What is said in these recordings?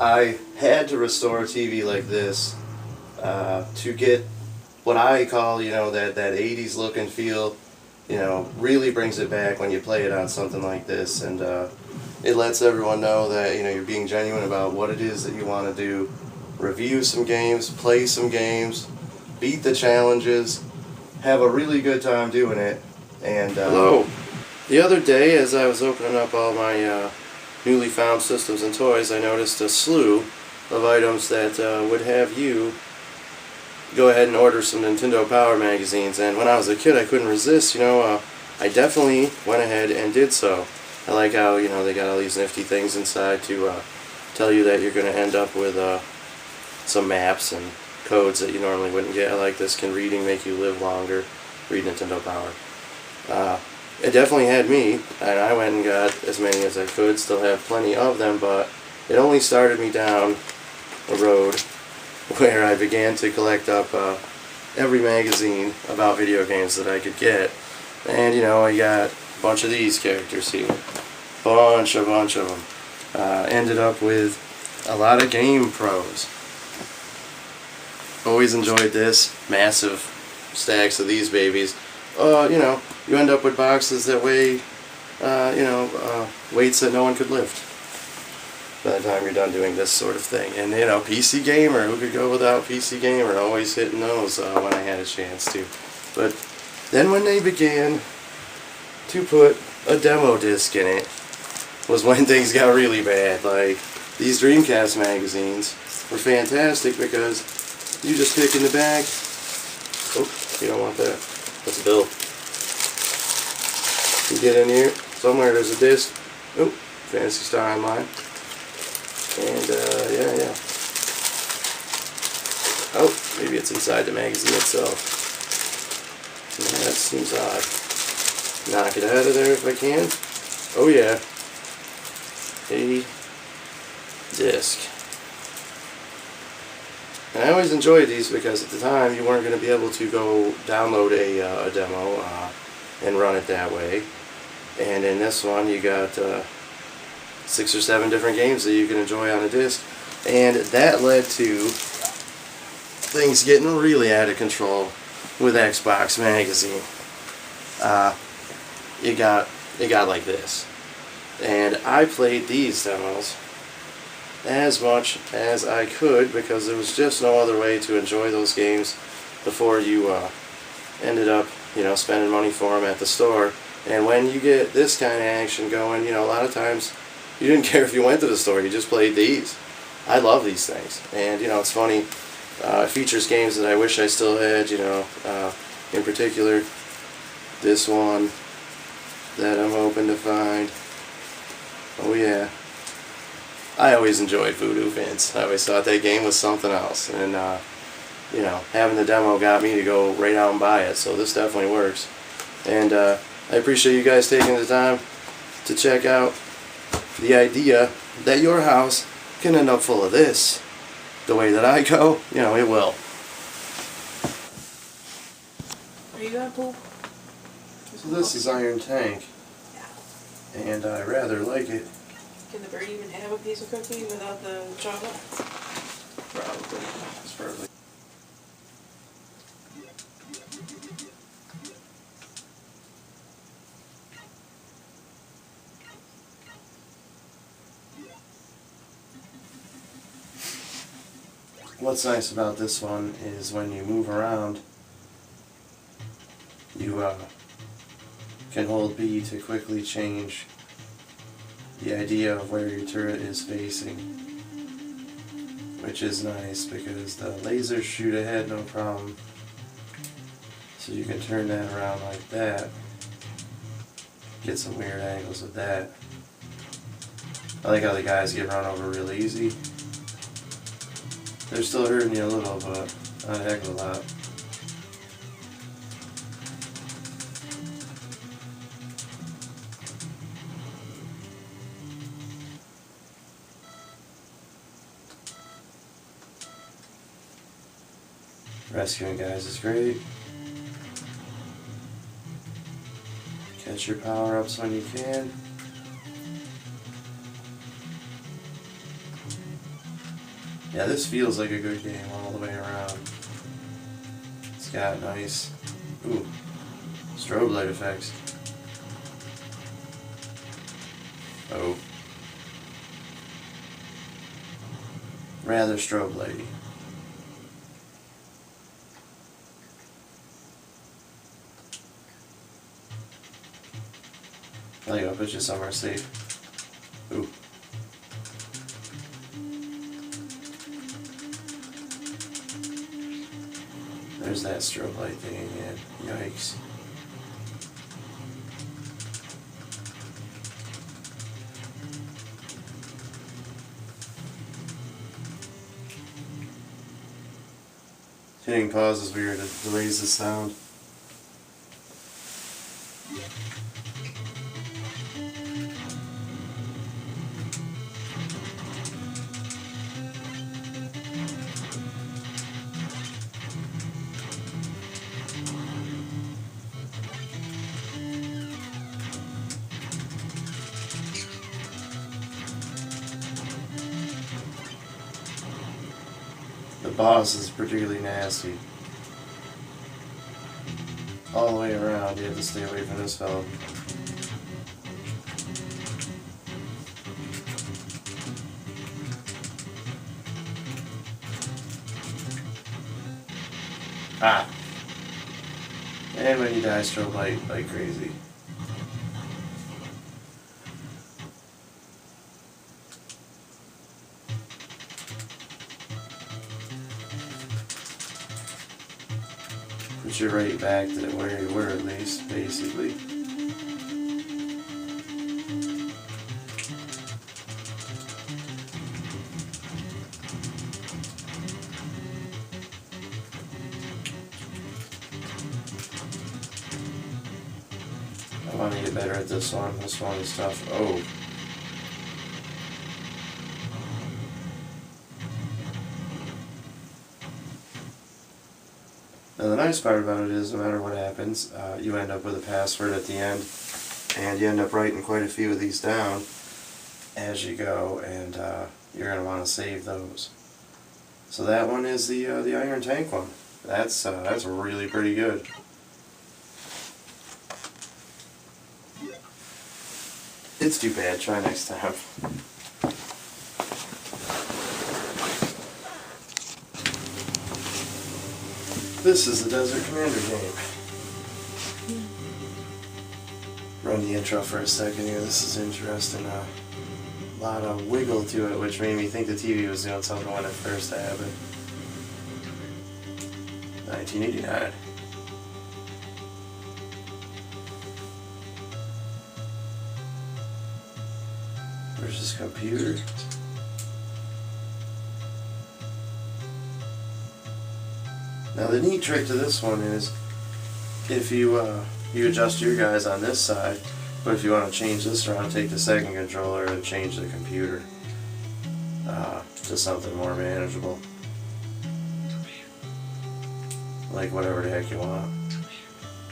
I had to restore a TV like this to get what I call, you know, that 80s look and feel. You know, really brings it back when you play it on something like this, and it lets everyone know that, you know, you're being genuine about what it is that you want to do. Review some games, play some games, beat the challenges, have a really good time doing it. And hello. The other day, as I was opening up all my newly found systems and toys, I noticed a slew of items that would have you go ahead and order some Nintendo Power magazines. And when I was a kid, I couldn't resist. You know, I definitely went ahead and did so. I like how, you know, they got all these nifty things inside to tell you that you're going to end up with some maps and codes that you normally wouldn't get. I like this. Can reading make you live longer? Read Nintendo Power. It definitely had me, and I went and got as many as I could. Still have plenty of them, but it only started me down a road where I began to collect up every magazine about video games that I could get. And, you know, I got a bunch of these characters here. Bunch of them. Ended up with a lot of Game Pros. Always enjoyed this. Massive stacks of these babies. You know, you end up with boxes that weigh, you know, weights that no one could lift by the time you're done doing this sort of thing. And, you know, PC Gamer, who could go without PC Gamer? Always hitting those when I had a chance to. But then when they began to put a demo disc in it was when things got really bad. Like, these Dreamcast magazines were fantastic because you just pick in the back. Oh, you don't want that. That's a bill. You get in here, somewhere there's a disc. Oh, Fantasy Star Online. And, yeah. Oh, maybe it's inside the magazine itself. Yeah, that seems odd. Knock it out of there if I can. Oh, yeah. A disc. And I always enjoyed these because at the time you weren't going to be able to go download a demo and run it that way. And in this one you got 6 or 7 different games that you can enjoy on a disc. And that led to things getting really out of control with Xbox Magazine. It got like this. And I played these demos as much as I could because there was just no other way to enjoy those games before you ended up, you know, spending money for them at the store. And when you get this kind of action going, you know, a lot of times you didn't care if you went to the store, you just played these. I love these things. And, you know, it's funny, it features games that I wish I still had, you know, in particular this one that I'm hoping to find. Oh yeah. I always enjoyed Voodoo Vince. I always thought that game was something else. And, you know, having the demo got me to go right out and buy it. So this definitely works. And I appreciate you guys taking the time to check out the idea that your house can end up full of this. The way that I go, you know, it will. Are you gonna poop? So this is Iron Tank. Yeah. And I rather like it. Can the bird even have a piece of cookie without the chocolate? Probably. It's perfect. What's nice about this one is when you move around, you can hold B to quickly change the idea of where your turret is facing, which is nice because the lasers shoot ahead no problem, so you can turn that around like that, get some weird angles with that. I like how the guys get run over real easy. They're still hurting you a little, but not a heck of a lot. Rescuing guys is great. Catch your power-ups when you can. Yeah, this feels like a good game all the way around. It's got nice, ooh, strobe light effects. Oh. Rather strobe lighty. I think I'll put you somewhere safe. Ooh. There's that strobe light thing again. Yikes. Hitting pause is weird, it delays the sound. The boss is particularly nasty. All the way around, you have to stay away from this fellow. Ah! And when you die, strobe light like crazy. Put you right back to where you were at least, basically. I want to get better at this one. This one is tough. Oh. Now the nice part about it is no matter what happens, you end up with a password at the end, and you end up writing quite a few of these down as you go, and you're going to want to save those. So that one is the Iron Tank one. That's really pretty good. It's too bad. Try next time. This is the Desert Commander game. Run the intro for a second here. This is interesting. A lot of wiggle to it, which made me think the TV was doing something when it first happened. 1989. Where's this computer? Now the neat trick to this one is if you adjust your guys on this side, but if you want to change this around, take the second controller and change the computer to something more manageable. Like whatever the heck you want.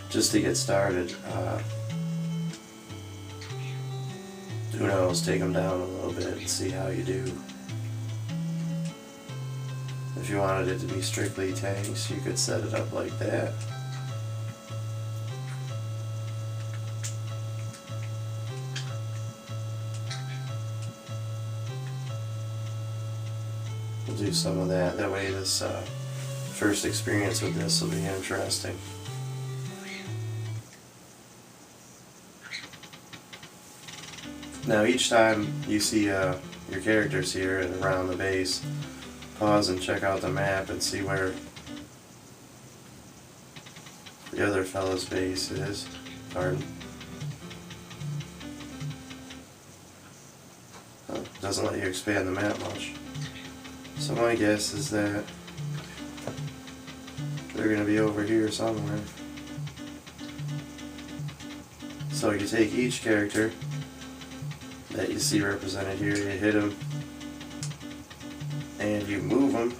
Just to get started. Who knows, take them down a little bit and see how you do. If you wanted it to be strictly tanks, you could set it up like that. We'll do some of that. That way this first experience with this will be interesting. Now each time you see your characters here and around the base, pause and check out the map and see where the other fellow's base is. Pardon. Oh, doesn't let you expand the map much. So my guess is that they're going to be over here somewhere. So you take each character that you see represented here, you hit them, and you move them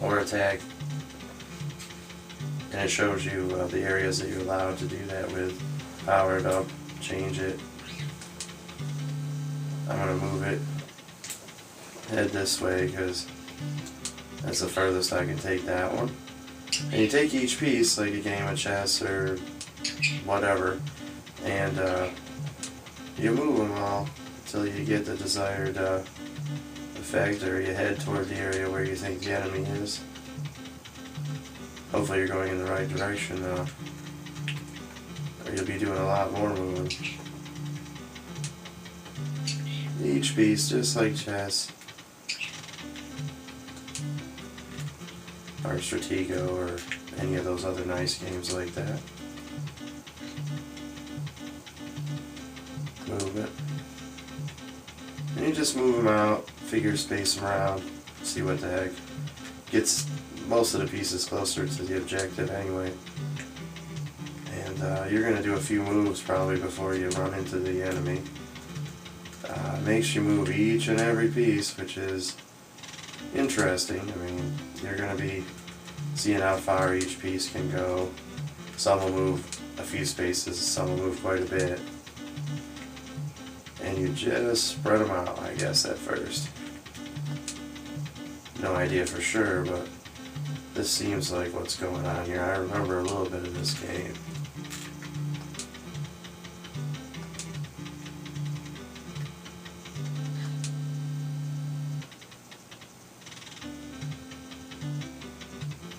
or attack, and it shows you the areas that you're allowed to do that with. Power it up, change it. I'm going to move it, head this way because That's the furthest I can take that one. And you take each piece, like a game of chess or whatever, and you move them all until you get the desired effect, or you head toward the area where you think the enemy is. Hopefully you're going in the right direction though, or you'll be doing a lot more moving. Each piece, just like chess, or Stratego, or any of those other nice games like that. Move it. And you just move them out, figure space them around, see what the heck. Gets most of the pieces closer to the objective anyway. And you're going to do a few moves probably before you run into the enemy. Makes you move each and every piece, which is interesting. I mean, you're going to be seeing how far each piece can go. Some will move a few spaces, some will move quite a bit. And you just spread them out, I guess, at first. No idea for sure, but this seems like what's going on here. I remember a little bit of this game.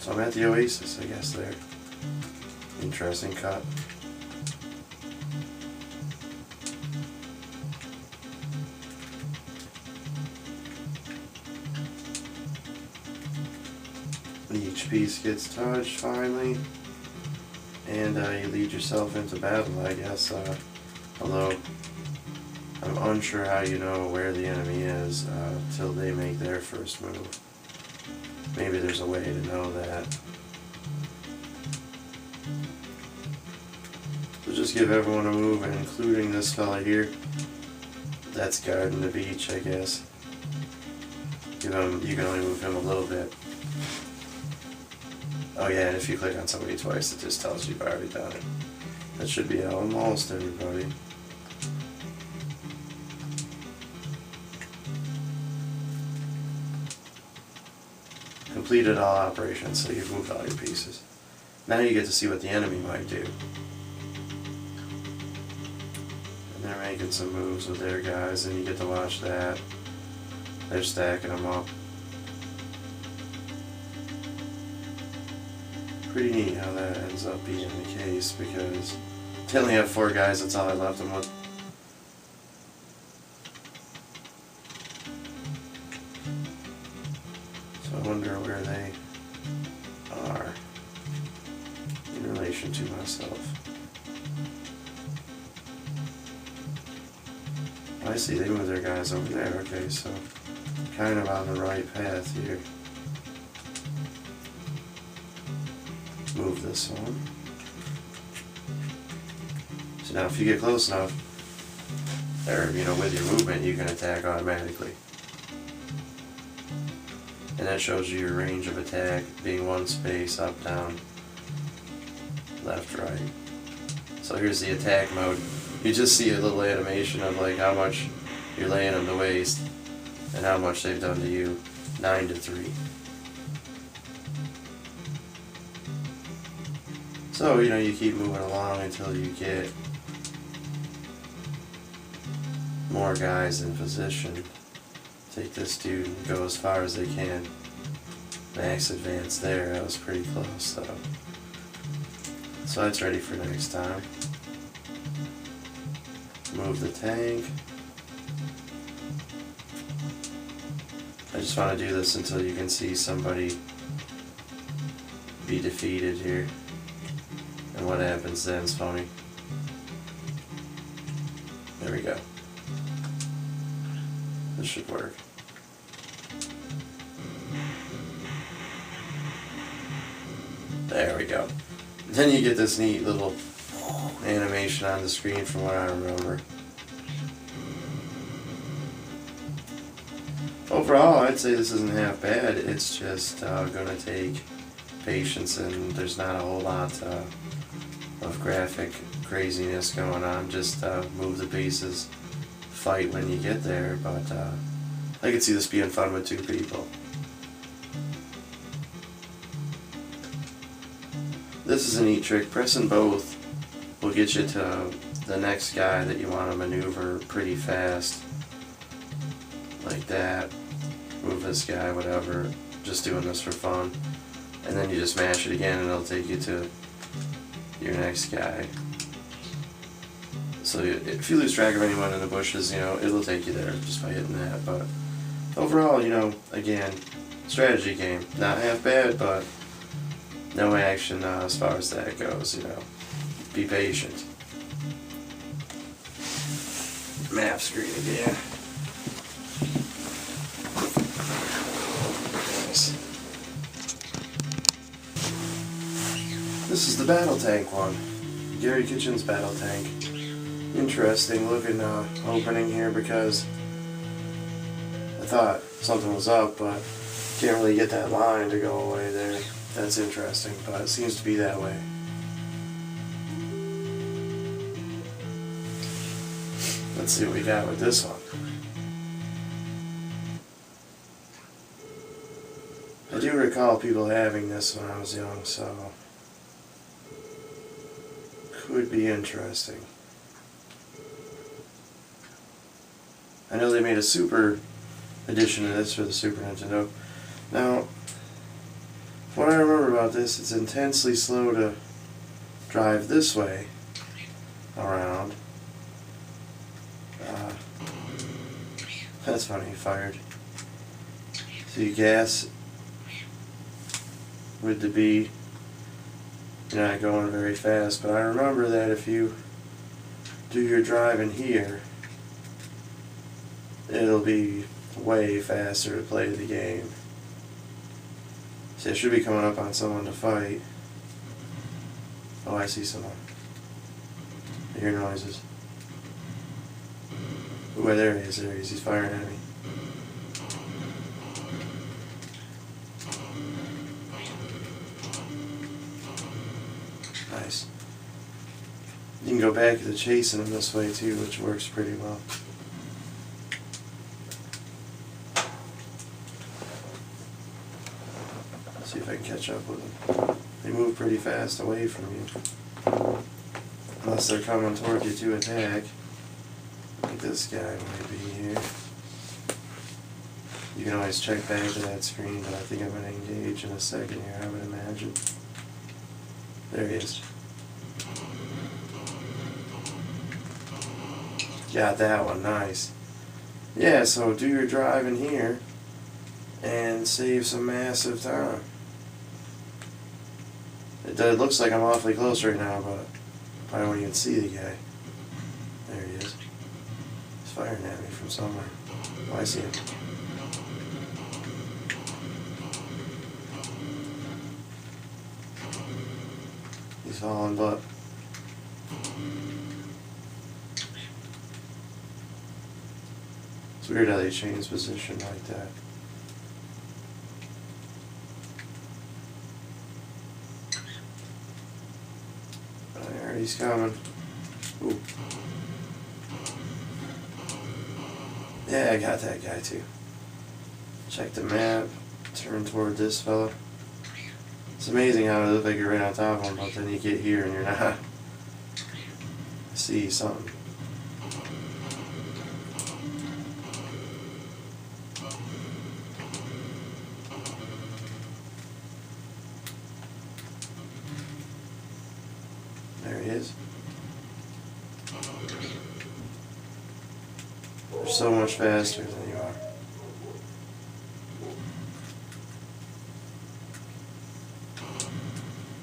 So I'm at the Oasis, I guess, there. Interesting cut. Each piece gets touched finally, and you lead yourself into battle, I guess. Although I'm unsure how you know where the enemy is till they make their first move. Maybe there's a way to know that. So just give everyone a move, and including this fella here. That's guarding the beach, I guess. Give him, you can only move him a little bit. Oh yeah, and if you click on somebody twice, it just tells you you've already done it. That should be almost everybody. Completed all operations, so you've moved all your pieces. Now you get to see what the enemy might do. And they're making some moves with their guys, and you get to watch that. They're stacking them up. Pretty neat how that ends up being the case, because they only have 4 guys, that's all I left them with. So I wonder where they are in relation to myself. I see, they move their guys over there, okay, so kind of on the right path here. Move this one. So now if you get close enough, or with your movement, you can attack automatically. And that shows you your range of attack being 1 space, up, down, left, right. So here's the attack mode. You just see a little animation of like how much you're laying them to waste and how much they've done to you. 9 to 3. So, you keep moving along until you get more guys in position. Take this dude and go as far as they can. Max advance there, that was pretty close though. So that's ready for next time. Move the tank. I just want to do this until you can see somebody be defeated here. And what happens then is funny. There we go. This should work. There we go. Then you get this neat little animation on the screen from what I remember. Overall, I'd say this isn't half bad. It's just going to take patience, and there's not a whole lot of graphic craziness going on. Just move the pieces, fight when you get there, but I could see this being fun with 2 people. This is a neat trick. Pressing both will get you to the next guy that you want to maneuver pretty fast. Like that. Move this guy, whatever. Just doing this for fun. And then you just mash it again and it'll take you to your next guy. So if you lose track of anyone in the bushes, it'll take you there just by hitting that. But overall, again, strategy game. Not half bad, but no action as far as that goes, Be patient. Map screen again. Nice. This is the battle tank one. Gary Kitchen's battle tank. Interesting looking opening here because I thought something was up, but can't really get that line to go away there. That's interesting, but it seems to be that way. Let's see what we got with this one. I do recall people having this when I was young, so could be interesting. I know they made a Super edition of this for the Super Nintendo. Now, what I remember about this, it's intensely slow to drive this way around. That's funny, fired. So you gas with the B, you're not going very fast, but I remember that if you do your driving here, it'll be way faster to play the game. See, I should be coming up on someone to fight. Oh, I see someone. I hear noises. Ooh, there he is, he's firing at me. Nice. You can go back to chasing him this way too, which works pretty well. See if I can catch up with them. They move pretty fast away from you. Unless they're coming toward you to attack. Like this guy might be here. You can always check back to that screen, but I think I'm going to engage in a second here, I would imagine. There he is. Got that one, nice. Yeah, so do your driving here and save some massive time. It looks like I'm awfully close right now, but I don't even see the guy. There he is. He's firing at me from somewhere. Oh, I see him. He's falling, but it's weird how they change position like that. There, he's coming. Ooh. Yeah, I got that guy too. Check the map. Turn toward this fella. It's amazing how it looks like you're right on top of him, but then you get here and you're not. I see something. There he is. They're so much faster than you are.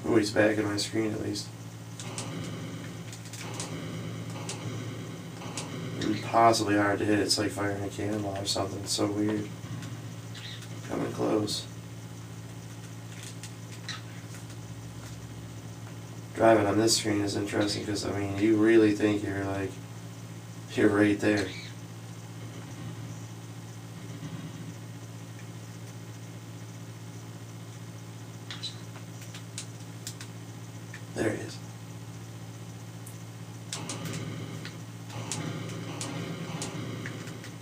Oh, he's back in my screen at least. Impossibly hard to hit. It's like firing a cannonball or something. It's so weird. Coming close. Driving on this screen is interesting because, I mean, you really think you're right there. There he is.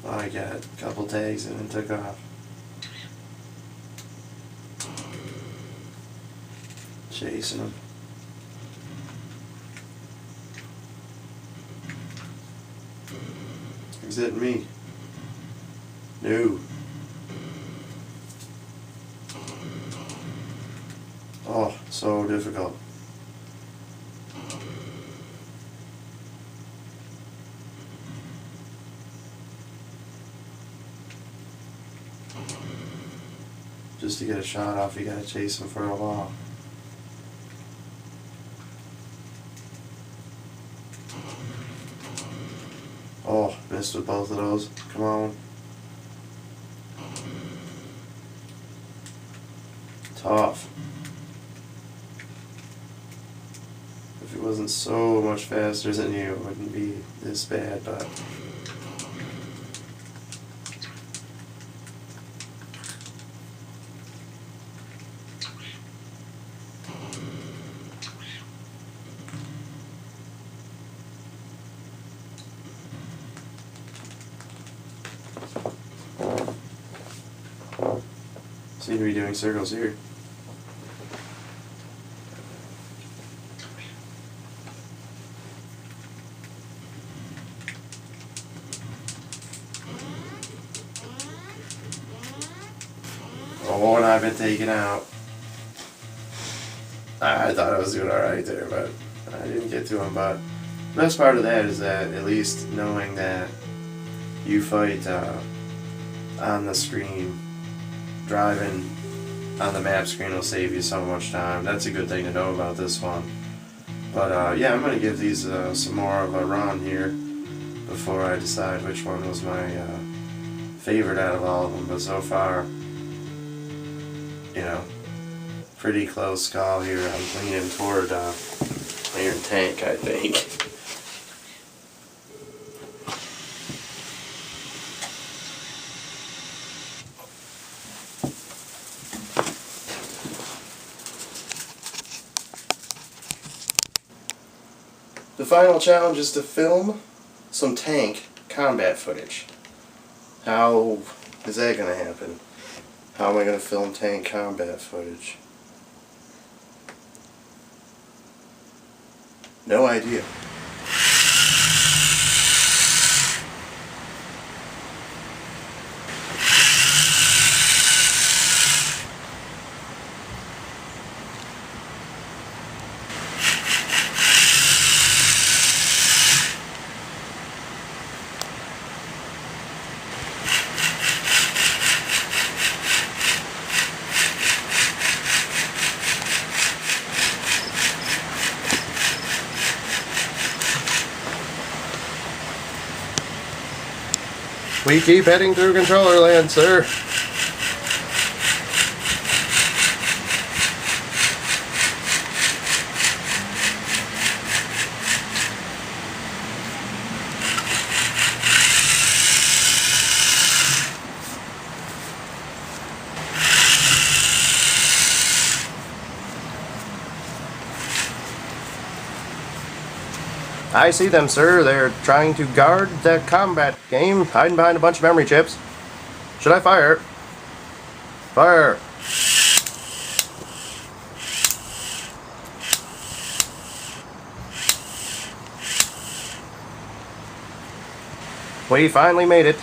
Oh, I got a couple tags and then took off. Chasing him. He's hitting me. No. Oh, so difficult. Just to get a shot off, you gotta chase him for a while. Oh, missed with both of those. Come on. Tough. If it wasn't so much faster than you, it wouldn't be this bad, but... Seem to be doing circles here. Oh, and I've been taken out. I thought I was doing alright there, but I didn't get to him. But the best part of that is that at least knowing that you fight on the screen, driving on the map screen will save you so much time. That's a good thing to know about this one. But yeah, I'm going to give these some more of a run here before I decide which one was my favorite out of all of them. But so far, you know, pretty close call here. I'm leaning toward Iron Tank, I think. The final challenge is to film some tank combat footage. How is that going to happen? How am I going to film tank combat footage? No idea. We keep heading through controller land, sir. I see them, sir. They're trying to guard the combat game, hiding behind a bunch of memory chips. Should I fire? Fire! We finally made it.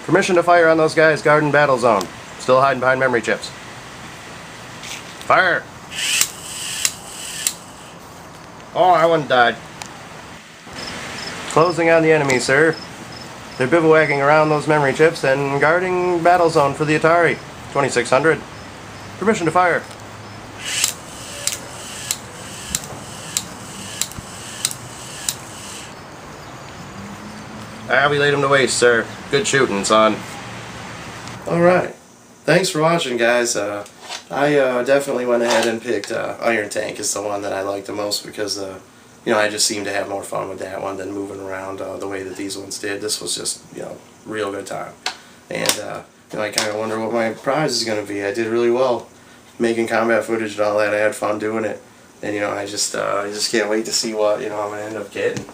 Permission to fire on those guys guarding battle zone. Still hiding behind memory chips. Fire! Oh, that one died. Closing on the enemy, sir. They're bivouacking around those memory chips and guarding battle zone for the Atari 2600. Permission to fire. We laid him to waste, sir. Good shooting, son. Alright. Thanks for watching, guys. I definitely went ahead and picked Iron Tank as the one that I liked the most because you know, I just seemed to have more fun with that one than moving around the way that these ones did. This was just, you know, real good time. And, you know, I kind of wonder what my prize is going to be. I did really well making combat footage and all that. I had fun doing it. And, you know, I just can't wait to see what, you know, I'm going to end up getting.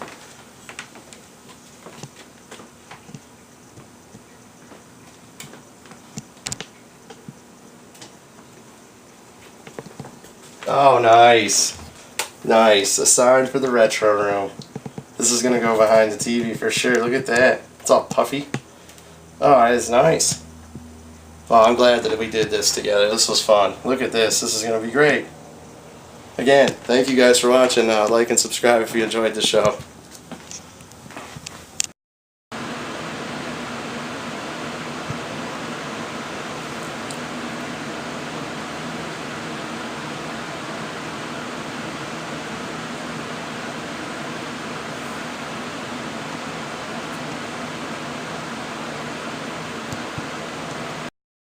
Oh, nice. Nice. A sign for the retro room. This is going to go behind the TV for sure. Look at that. It's all puffy. Oh, that is nice. Well, I'm glad that we did this together. This was fun. Look at this. This is going to be great. Again, thank you guys for watching. Like and subscribe if you enjoyed the show.